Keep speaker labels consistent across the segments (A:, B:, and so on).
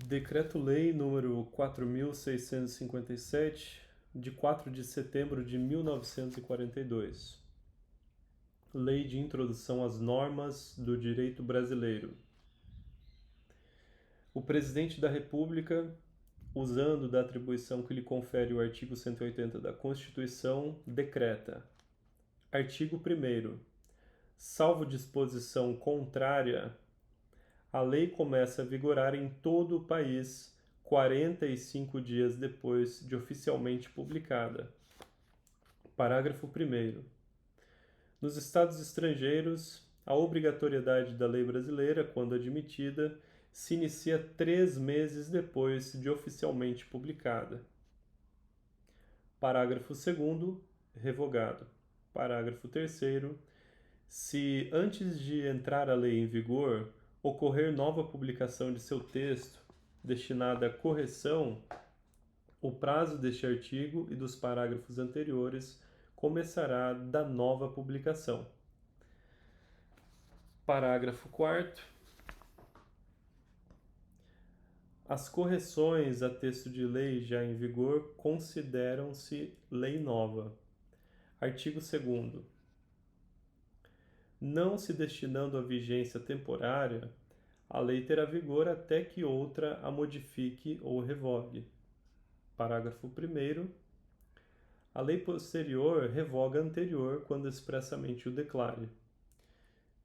A: Decreto-Lei número 4.657, de 4 de setembro de 1942. Lei de Introdução às Normas do Direito Brasileiro. O Presidente da República, usando da atribuição que lhe confere o artigo 180 da Constituição, decreta: Artigo 1º. Salvo disposição contrária, a lei começa a vigorar em todo o país 45 dias depois de oficialmente publicada. Parágrafo 1º. Nos estados estrangeiros, a obrigatoriedade da lei brasileira, quando admitida, se inicia 3 meses depois de oficialmente publicada. Parágrafo 2º. Revogado. Parágrafo 3º. Se, antes de entrar a lei em vigor, ocorrer nova publicação de seu texto destinada à correção, o prazo deste artigo e dos parágrafos anteriores começará da nova publicação. Parágrafo 4º. As correções a texto de lei já em vigor consideram-se lei nova. Artigo 2º. Não se destinando a vigência temporária, a lei terá vigor até que outra a modifique ou revogue. Parágrafo 1º. A lei posterior revoga a anterior quando expressamente o declare,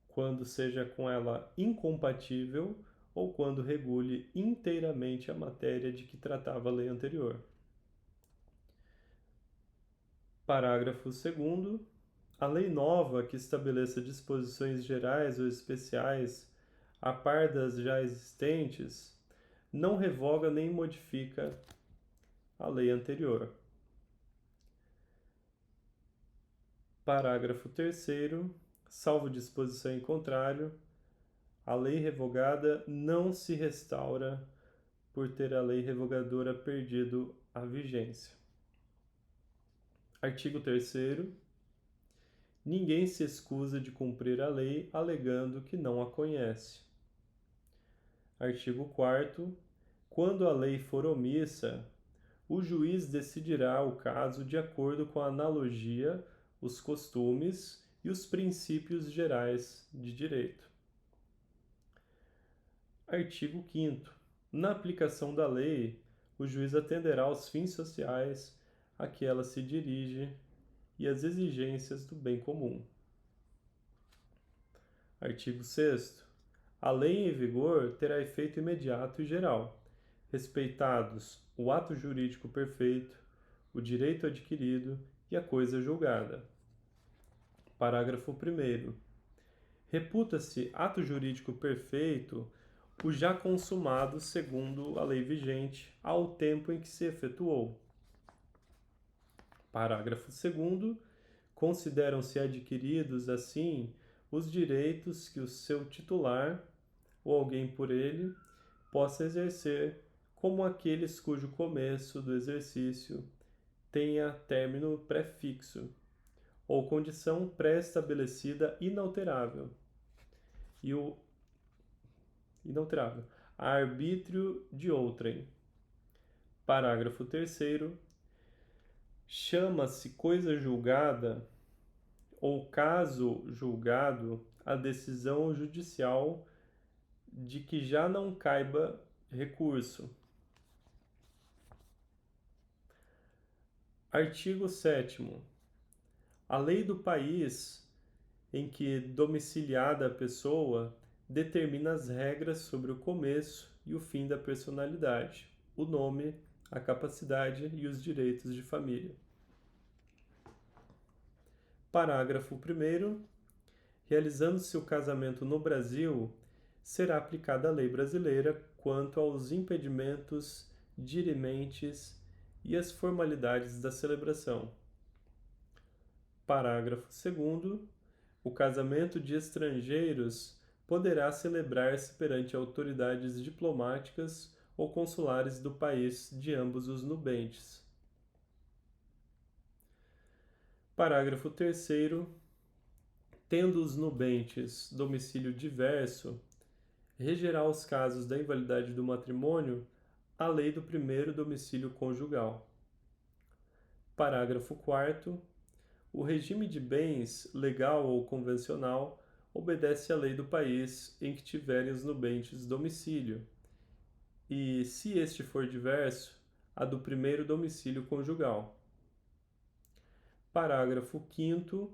A: quando seja com ela incompatível ou quando regule inteiramente a matéria de que tratava a lei anterior. Parágrafo 2º. A lei nova que estabeleça disposições gerais ou especiais a par das já existentes não revoga nem modifica a lei anterior. Parágrafo 3º. Salvo disposição em contrário, a lei revogada não se restaura por ter a lei revogadora perdido a vigência. Artigo 3º. Ninguém se escusa de cumprir a lei alegando que não a conhece. Artigo 4º. Quando a lei for omissa, o juiz decidirá o caso de acordo com a analogia, os costumes e os princípios gerais de direito. Artigo 5º. Na aplicação da lei, o juiz atenderá aos fins sociais a que ela se dirige e às exigências do bem comum. Artigo 6º. A lei em vigor terá efeito imediato e geral, respeitados o ato jurídico perfeito, o direito adquirido e a coisa julgada. Parágrafo 1º. Reputa-se ato jurídico perfeito o já consumado segundo a lei vigente ao tempo em que se efetuou. Parágrafo 2º. Consideram-se adquiridos, assim, os direitos que o seu titular, ou alguém por ele, possa exercer, como aqueles cujo começo do exercício tenha término pré-fixo, ou condição pré-estabelecida inalterável, a arbítrio de outrem. Parágrafo 3º. Chama-se coisa julgada ou caso julgado a decisão judicial de que já não caiba recurso. Artigo 7º. A lei do país em que domiciliada a pessoa determina as regras sobre o começo e o fim da personalidade, o nome, a capacidade e os direitos de família. Parágrafo 1º. Realizando-se o casamento no Brasil, será aplicada a lei brasileira quanto aos impedimentos dirimentes e as formalidades da celebração. Parágrafo 2º. O casamento de estrangeiros poderá celebrar-se perante autoridades diplomáticas ou consulares do país de ambos os nubentes. Parágrafo 3º. Tendo os nubentes domicílio diverso, regerá os casos da invalidade do matrimônio a lei do primeiro domicílio conjugal. Parágrafo 4º. O regime de bens, legal ou convencional, obedece à lei do país em que tiverem os nubentes domicílio, e, se este for diverso, a do primeiro domicílio conjugal. Parágrafo 5º.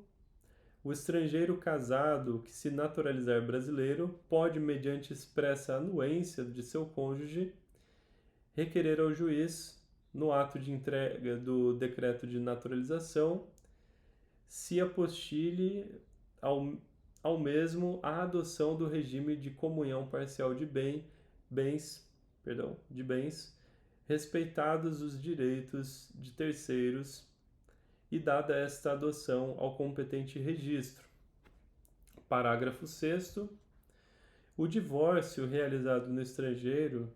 A: O estrangeiro casado que se naturalizar brasileiro pode, mediante expressa anuência de seu cônjuge, requerer ao juiz, no ato de entrega do decreto de naturalização, se apostile ao mesmo a adoção do regime de comunhão parcial de bens, respeitados os direitos de terceiros e dada esta adoção ao competente registro. Parágrafo 6º. O divórcio realizado no estrangeiro,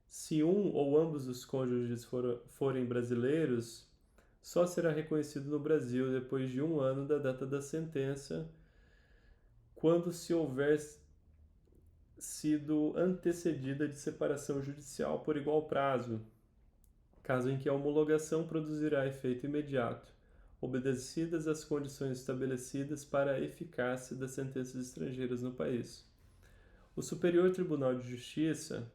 A: se um ou ambos os cônjuges forem brasileiros, só será reconhecido no Brasil depois de 1 ano da data da sentença, quando se houver sido antecedida de separação judicial por igual prazo, caso em que a homologação produzirá efeito imediato, obedecidas as condições estabelecidas para a eficácia das sentenças estrangeiras no país. O Superior Tribunal de Justiça,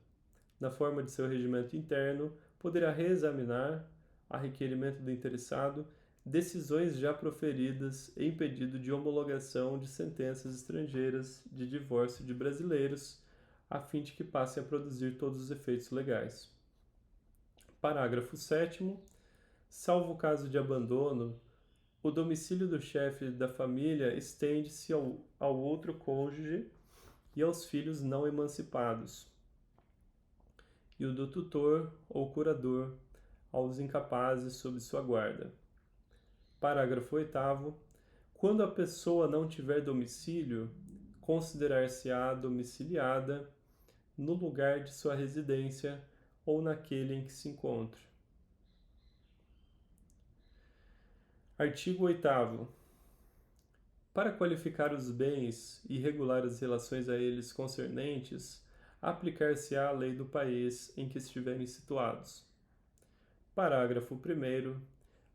A: na forma de seu regimento interno, poderá reexaminar, a requerimento do interessado, decisões já proferidas em pedido de homologação de sentenças estrangeiras de divórcio de brasileiros, a fim de que passem a produzir todos os efeitos legais. Parágrafo 7º. Salvo o caso de abandono, o domicílio do chefe da família estende-se ao outro cônjuge e aos filhos não emancipados, e o do tutor ou curador aos incapazes sob sua guarda. Parágrafo 8º. Quando a pessoa não tiver domicílio, considerar-se-á domiciliada no lugar de sua residência ou naquele em que se encontre. Artigo 8º. Para qualificar os bens e regular as relações a eles concernentes, aplicar-se-á a lei do país em que estiverem situados. Parágrafo 1º.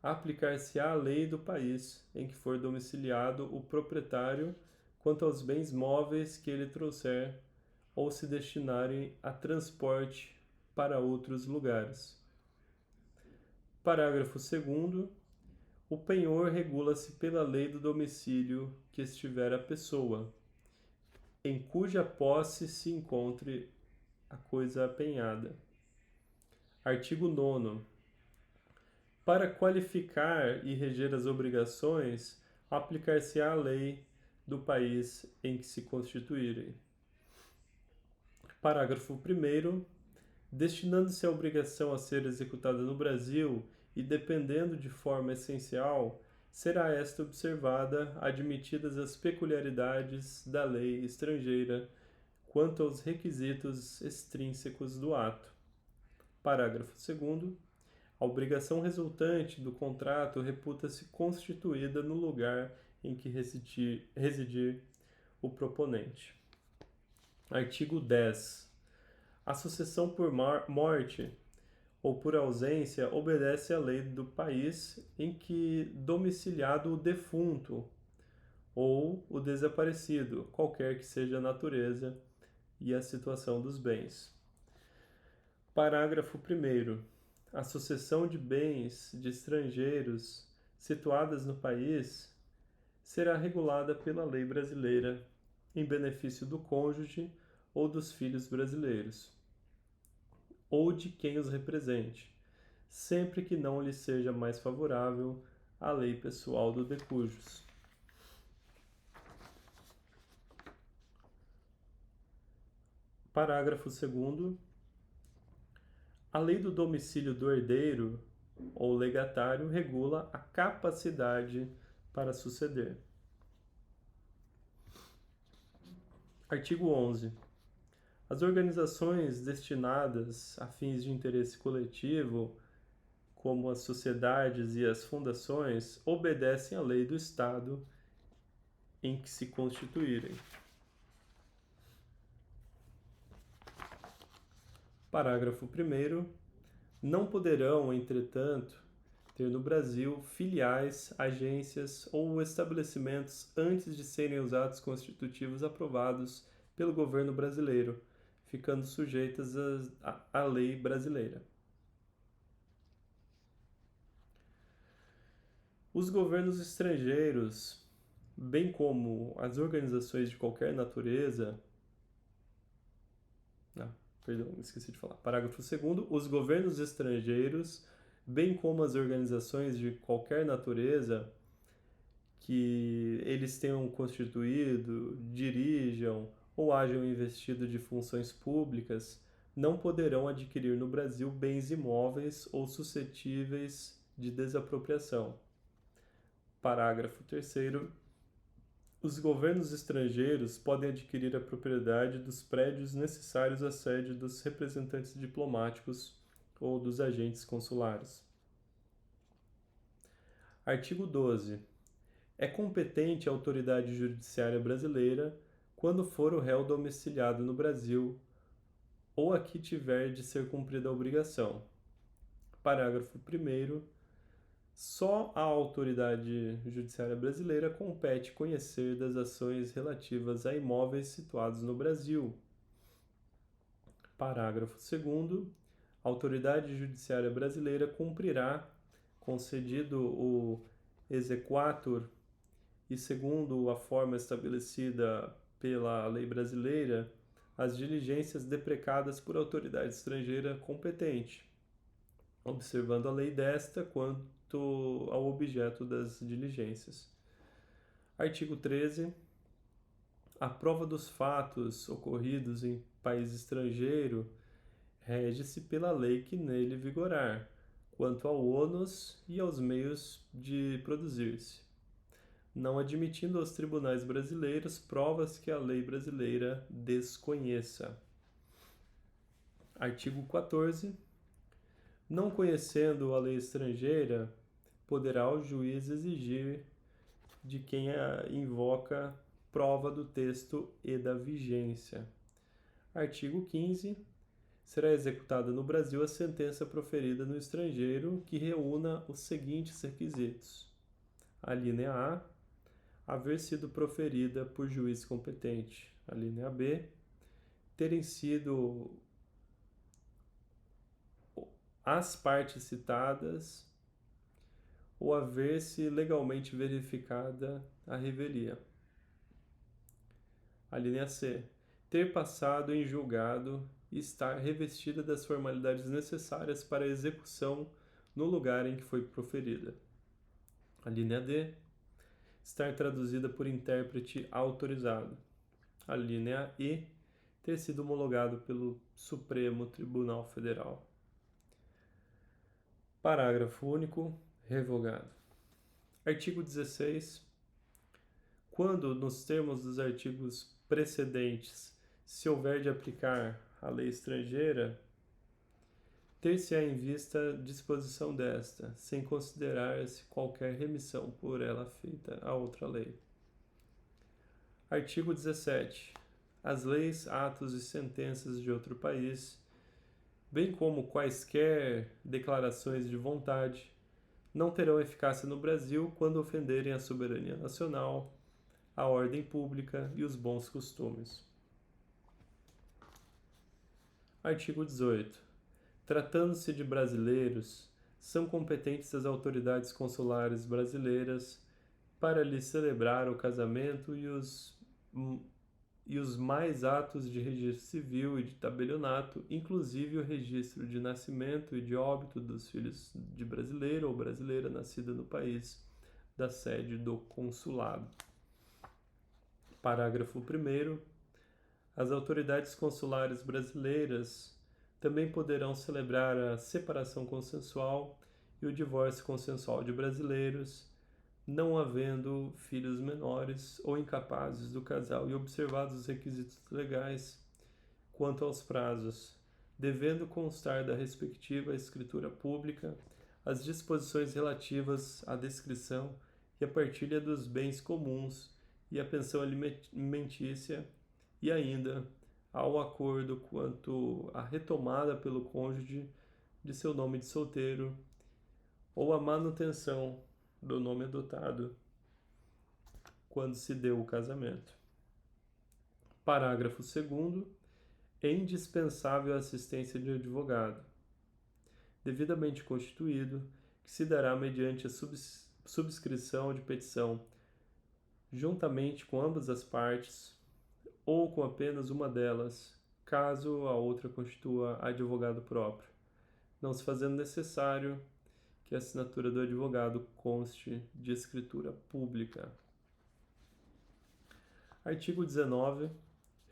A: Aplicar-se-á a lei do país em que for domiciliado o proprietário quanto aos bens móveis que ele trouxer ou se destinarem a transporte para outros lugares. Parágrafo 2º. O penhor regula-se pela lei do domicílio que estiver a pessoa, em cuja posse se encontre a coisa apenhada. Artigo 9º. Para qualificar e reger as obrigações, aplicar-se-á a lei do país em que se constituírem. Parágrafo 1º. Destinando-se a obrigação a ser executada no Brasil e dependendo de forma essencial, será esta observada, admitidas as peculiaridades da lei estrangeira quanto aos requisitos extrínsecos do ato. Parágrafo 2º. A obrigação resultante do contrato reputa-se constituída no lugar em que residir o proponente. Artigo 10. A sucessão por morte ou por ausência obedece à lei do país em que domiciliado o defunto ou o desaparecido, qualquer que seja a natureza e a situação dos bens. Parágrafo 1º. A sucessão de bens de estrangeiros situadas no país será regulada pela lei brasileira em benefício do cônjuge ou dos filhos brasileiros, ou de quem os represente, sempre que não lhe seja mais favorável a lei pessoal do decujus. Parágrafo 2º. A lei do domicílio do herdeiro ou legatário regula a capacidade para suceder. Artigo 11. As organizações destinadas a fins de interesse coletivo, como as sociedades e as fundações, obedecem à lei do Estado em que se constituírem. Parágrafo 1º. Não poderão, entretanto, ter no Brasil filiais, agências ou estabelecimentos antes de serem os atos constitutivos aprovados pelo governo brasileiro, ficando sujeitas à lei brasileira. Os governos estrangeiros, bem como as organizações de qualquer natureza. Perdão, esqueci de falar. Parágrafo 2º. Os governos estrangeiros, bem como as organizações de qualquer natureza que eles tenham constituído, dirijam ou hajam investido de funções públicas, não poderão adquirir no Brasil bens imóveis ou suscetíveis de desapropriação. Parágrafo 3º. Os governos estrangeiros podem adquirir a propriedade dos prédios necessários à sede dos representantes diplomáticos ou dos agentes consulares. Artigo 12. É competente a autoridade judiciária brasileira quando for o réu domiciliado no Brasil ou aqui tiver de ser cumprida a obrigação. Parágrafo 1º. Só à autoridade judiciária brasileira compete conhecer das ações relativas a imóveis situados no Brasil. Parágrafo 2º. A autoridade judiciária brasileira cumprirá, concedido o exequatur e segundo a forma estabelecida pela lei brasileira, as diligências deprecadas por autoridade estrangeira competente, observando a lei desta quanto ao objeto das diligências. Artigo 13. A prova dos fatos ocorridos em país estrangeiro rege-se pela lei que nele vigorar, quanto ao ônus e aos meios de produzir-se, não admitindo aos tribunais brasileiros provas que a lei brasileira desconheça. Artigo 14. Não conhecendo a lei estrangeira, poderá o juiz exigir de quem a invoca prova do texto e da vigência. Artigo 15. Será executada no Brasil a sentença proferida no estrangeiro que reúna os seguintes requisitos. Alínea A. Haver sido proferida por juiz competente. Alínea B. Terem sido as partes citadas ou haver-se legalmente verificada a revelia. Alínea C. Ter passado em julgado e estar revestida das formalidades necessárias para a execução no lugar em que foi proferida. Alínea D. Estar traduzida por intérprete autorizado. Alínea E. Ter sido homologado pelo Supremo Tribunal Federal. Parágrafo único. Revogado. Artigo 16. Quando, nos termos dos artigos precedentes, se houver de aplicar a lei estrangeira, ter-se-á em vista a disposição desta, sem considerar-se qualquer remissão por ela feita a outra lei. Artigo 17. As leis, atos e sentenças de outro país, bem como quaisquer declarações de vontade, não terão eficácia no Brasil quando ofenderem a soberania nacional, a ordem pública e os bons costumes. Artigo 18. Tratando-se de brasileiros, são competentes as autoridades consulares brasileiras para lhes celebrar o casamento e os mais atos de registro civil e de tabelionato, inclusive o registro de nascimento e de óbito dos filhos de brasileiro ou brasileira nascida no país da sede do consulado. Parágrafo 1º. As autoridades consulares brasileiras também poderão celebrar a separação consensual e o divórcio consensual de brasileiros, não havendo filhos menores ou incapazes do casal e observados os requisitos legais quanto aos prazos, devendo constar da respectiva escritura pública as disposições relativas à descrição e à partilha dos bens comuns e à pensão alimentícia e ainda ao acordo quanto à retomada pelo cônjuge de seu nome de solteiro ou a manutenção do nome adotado quando se deu o casamento. Parágrafo 2º. É indispensável a assistência de advogado, devidamente constituído, que se dará mediante a subscrição de petição, juntamente com ambas as partes, ou com apenas uma delas, caso a outra constitua advogado próprio, não se fazendo necessário que a assinatura do advogado conste de escritura pública. Artigo 19.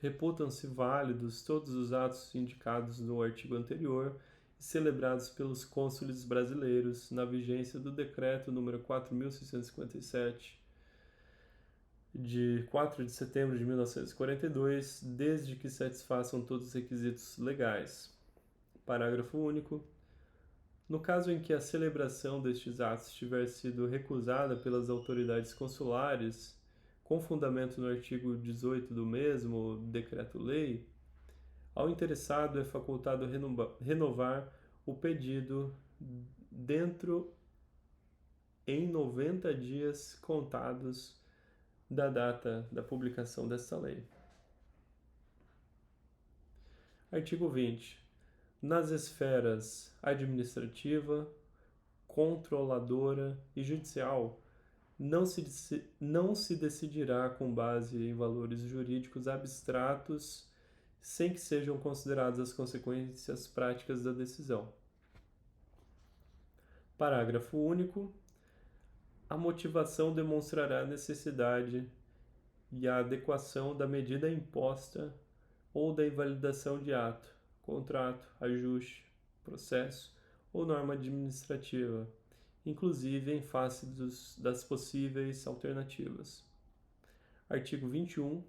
A: Reputam-se válidos todos os atos indicados no artigo anterior e celebrados pelos cônsules brasileiros na vigência do Decreto nº 4.657, de 4 de setembro de 1942, desde que satisfaçam todos os requisitos legais. Parágrafo único. No caso em que a celebração destes atos tiver sido recusada pelas autoridades consulares, com fundamento no artigo 18 do mesmo decreto-lei, ao interessado é facultado renovar o pedido em 90 dias contados da data da publicação desta lei. Artigo 20. Nas esferas administrativa, controladora e judicial, não se decidirá com base em valores jurídicos abstratos sem que sejam consideradas as consequências práticas da decisão. Parágrafo único. A motivação demonstrará a necessidade e a adequação da medida imposta ou da invalidação de ato, contrato, ajuste, processo ou norma administrativa, inclusive em face das possíveis alternativas. Artigo 21.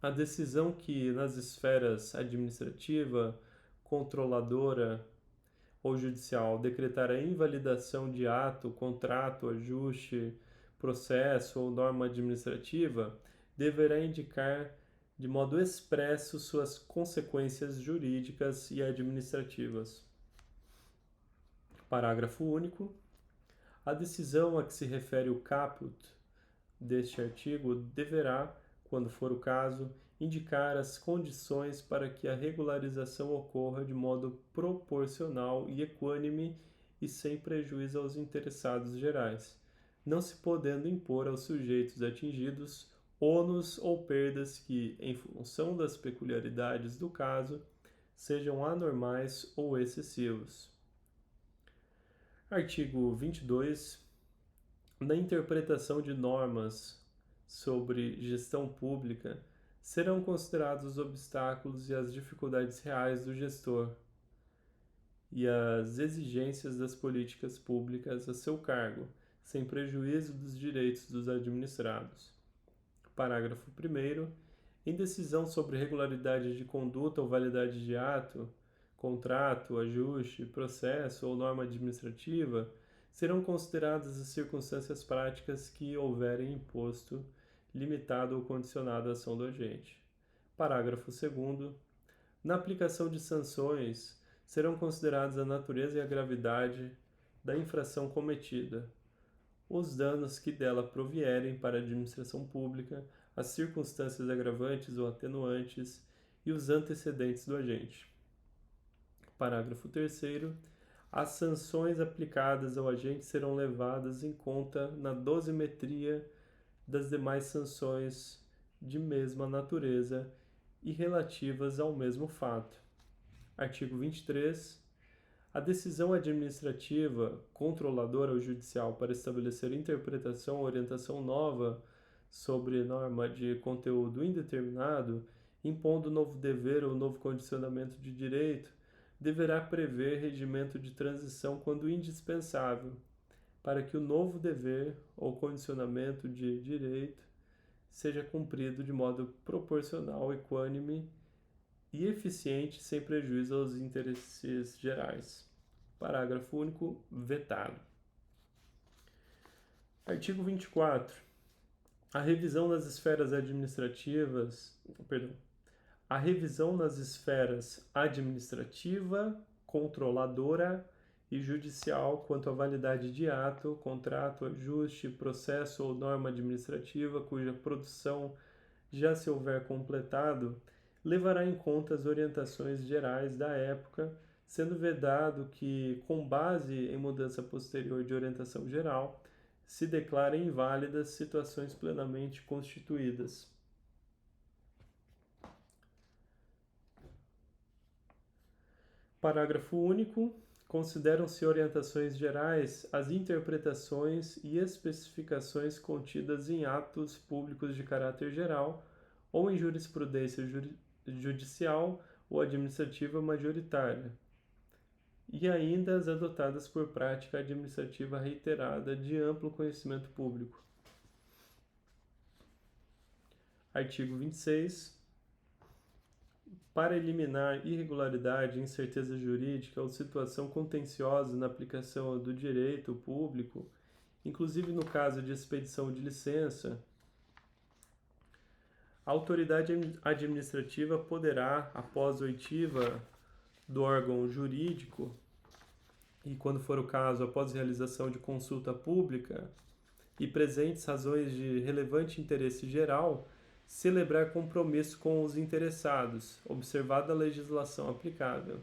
A: A decisão que, nas esferas administrativa, controladora ou judicial, decretar a invalidação de ato, contrato, ajuste, processo ou norma administrativa, deverá indicar de modo expresso suas consequências jurídicas e administrativas. Parágrafo único. A decisão a que se refere o caput deste artigo deverá, quando for o caso, indicar as condições para que a regularização ocorra de modo proporcional e equânime e sem prejuízo aos interessados gerais, não se podendo impor aos sujeitos atingidos ônus ou perdas que, em função das peculiaridades do caso, sejam anormais ou excessivos. Artigo 22. Na interpretação de normas sobre gestão pública, serão considerados os obstáculos e as dificuldades reais do gestor e as exigências das políticas públicas a seu cargo, sem prejuízo dos direitos dos administrados. Parágrafo 1º. Em decisão sobre regularidade de conduta ou validade de ato, contrato, ajuste, processo ou norma administrativa, serão consideradas as circunstâncias práticas que houverem imposto, limitado ou condicionado a ação do agente. Parágrafo 2º. Na aplicação de sanções, serão consideradas a natureza e a gravidade da infração cometida, os danos que dela provierem para a administração pública, as circunstâncias agravantes ou atenuantes e os antecedentes do agente. Parágrafo 3º. As sanções aplicadas ao agente serão levadas em conta na dosimetria das demais sanções de mesma natureza e relativas ao mesmo fato. Artigo 23. A decisão administrativa, controladora ou judicial para estabelecer interpretação ou orientação nova sobre norma de conteúdo indeterminado, impondo novo dever ou novo condicionamento de direito, deverá prever regimento de transição quando indispensável, para que o novo dever ou condicionamento de direito seja cumprido de modo proporcional, equânime e eficiente, sem prejuízo aos interesses gerais. Parágrafo único, vetado. Artigo 24. A revisão das esferas administrativas, a revisão nas esferas administrativa, controladora e judicial quanto à validade de ato, contrato, ajuste, processo ou norma administrativa cuja produção já se houver completado, levará em conta as orientações gerais da época, sendo vedado que, com base em mudança posterior de orientação geral, se declarem inválidas situações plenamente constituídas. Parágrafo único. Consideram-se orientações gerais as interpretações e especificações contidas em atos públicos de caráter geral ou em jurisprudência judicial ou administrativa majoritária, e ainda as adotadas por prática administrativa reiterada de amplo conhecimento público. Artigo 26. Para eliminar irregularidade, incerteza jurídica ou situação contenciosa na aplicação do direito público, inclusive no caso de expedição de licença, a autoridade administrativa poderá, após oitiva do órgão jurídico, e quando for o caso, após realização de consulta pública e presentes razões de relevante interesse geral, celebrar compromisso com os interessados, observada a legislação aplicável,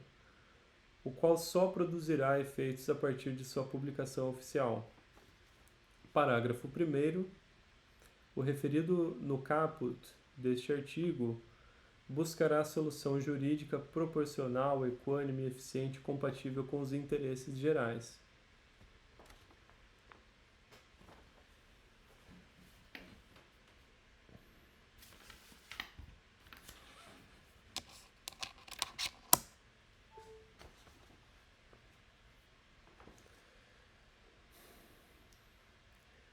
A: o qual só produzirá efeitos a partir de sua publicação oficial. Parágrafo 1º. O referido no caput deste artigo buscará solução jurídica proporcional, equânime, eficiente e compatível com os interesses gerais.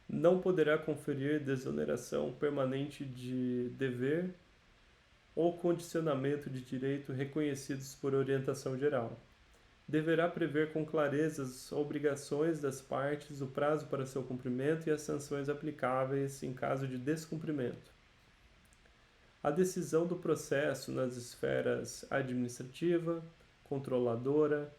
A: Não poderá conferir desoneração permanente de dever ou condicionamento de direito reconhecidos por orientação geral. Deverá prever com clareza as obrigações das partes, o prazo para seu cumprimento e as sanções aplicáveis em caso de descumprimento. A decisão do processo nas esferas administrativa, controladora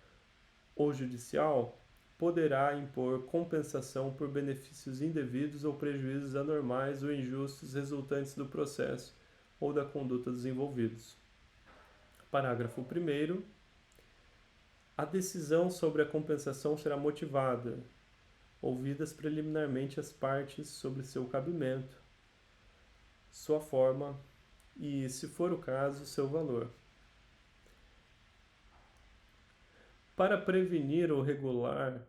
A: ou judicial poderá impor compensação por benefícios indevidos ou prejuízos anormais ou injustos resultantes do processo ou da conduta dos envolvidos. Parágrafo 1º. A decisão sobre a compensação será motivada, ouvidas preliminarmente as partes sobre seu cabimento, sua forma e, se for o caso, seu valor. Para prevenir ou regular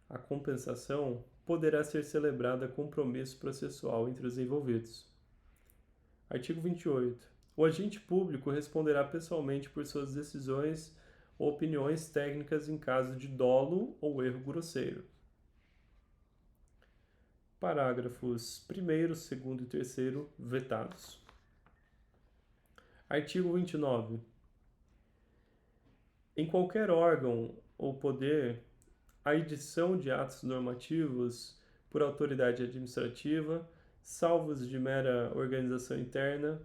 A: a compensação, poderá ser celebrada compromisso processual entre os envolvidos. Artigo 28. O agente público responderá pessoalmente por suas decisões ou opiniões técnicas em caso de dolo ou erro grosseiro. Parágrafos 1º, 2º e 3º vetados. Artigo 29. Em qualquer órgão ou poder, a edição de atos normativos por autoridade administrativa, salvo os de mera organização interna,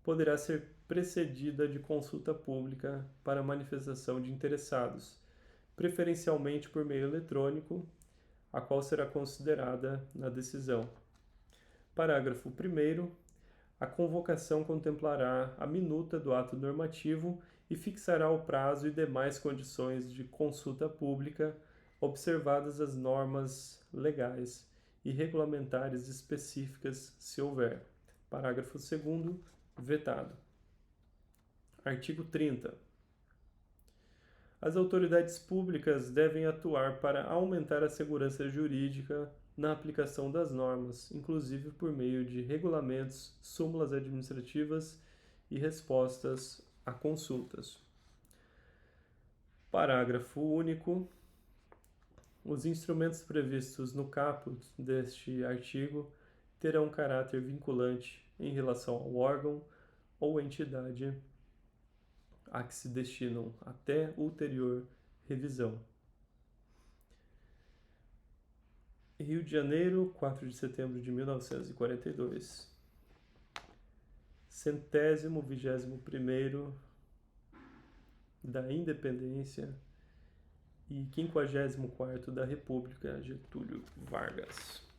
A: poderá ser precedida de consulta pública para manifestação de interessados, preferencialmente por meio eletrônico, a qual será considerada na decisão. Parágrafo 1º. A convocação contemplará a minuta do ato normativo e fixará o prazo e demais condições de consulta pública, observadas as normas legais e regulamentares específicas, se houver. Parágrafo 2º, vetado. Artigo 30. As autoridades públicas devem atuar para aumentar a segurança jurídica na aplicação das normas, inclusive por meio de regulamentos, súmulas administrativas e respostas a consultas. Parágrafo único. Os instrumentos previstos no caput deste artigo terão caráter vinculante em relação ao órgão ou entidade a que se destinam até ulterior revisão. Rio de Janeiro, 4 de setembro de 1942. 121º da Independência e 54º da República, Getúlio Vargas.